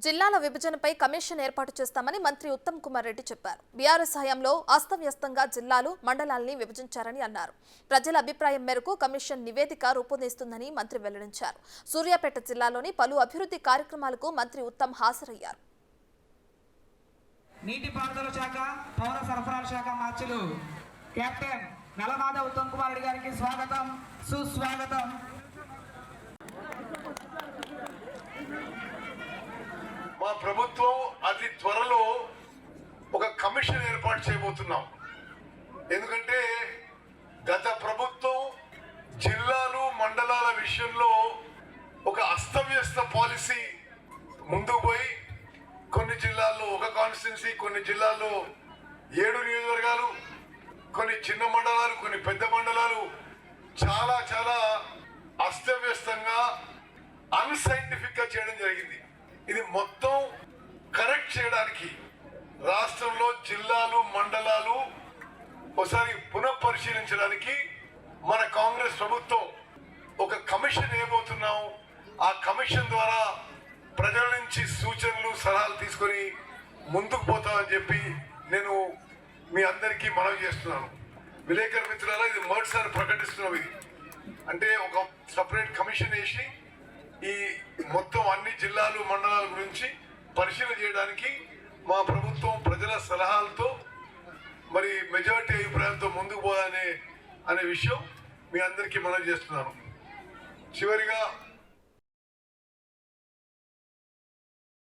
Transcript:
జిల్లాల విభజనపై కమిషన్ ఏర్పాటు చేస్తామని మంత్రి ఉత్తమ్ కుమార్ రెడ్డి చెప్పారు. బీఆర్ఎస్ హయాంలో అస్తవ్యస్తంగా జిల్లాలు, మండలాల్ని విభజించారని అన్నారు. ప్రజల అభిప్రాయం మేరకు కమిషన్ నివేదిక రూపొందిస్తుందని మంత్రి వెల్లడించారు. సూర్యాపేట జిల్లాలోని పలు అభివృద్ధి కార్యక్రమాలకు మంత్రి ఉత్తమ్ హాజరయ్యారు. నీటిపారుదల శాఖ, పౌర సరఫరాల శాఖ మార్చులు కెప్టెన్ నలమాద ఉత్తమ్ కుమార్ రెడ్డి గారికి స్వాగతం, సుస్వాగతం. మా ప్రభుత్వం అతి త్వరలో ఒక కమిషన్ ఏర్పాటు చేయబోతున్నాం. ఎందుకంటే గత ప్రభుత్వం జిల్లాలు, మండలాల విషయంలో ఒక అస్తవ్యస్త పాలసీ ముందుకు పోయి కొన్ని జిల్లాల్లో ఒక కాన్స్టిట్యున్సీ, కొన్ని జిల్లాల్లో 7 నియోజకవర్గాలు, కొన్ని చిన్న మండలాలు, కొన్ని పెద్ద మండలాలు చాలా చాలా అస్తవ్యస్తంగా అన్సైంటిఫిక్ గా చేయడం జరిగింది. ఇది మొత్తం కరెక్ట్ చేయడానికి రాష్ట్రంలో జిల్లాలు, మండలాలు ఒకసారి పునఃపరిశీలించడానికి మన కాంగ్రెస్ ప్రభుత్వం ఒక కమిషన్ వేయబోతున్నాం. ఆ కమిషన్ ద్వారా ప్రజల నుంచి సూచనలు, సలహాలు తీసుకొని ముందుకు పోతామని చెప్పి నేను మీ అందరికీ మనవి చేస్తున్నాను. విలేకరు మిత్రులారా, ఇది మొదటిసారి ప్రకటిస్తున్నాం. ఇది అంటే ఒక సపరేట్ కమిషన్ వేసి ఈ మొత్తం అన్ని జిల్లాలు, మండలాల గురించి పరిశీలన చేయడానికి మా ప్రభుత్వం ప్రజల సలహాలతో మరి మెజారిటీ అభిప్రాయంతో ముందుకు పోవాలనే విషయం మీ అందరికీ మనవి చేస్తున్నాను. చివరిగా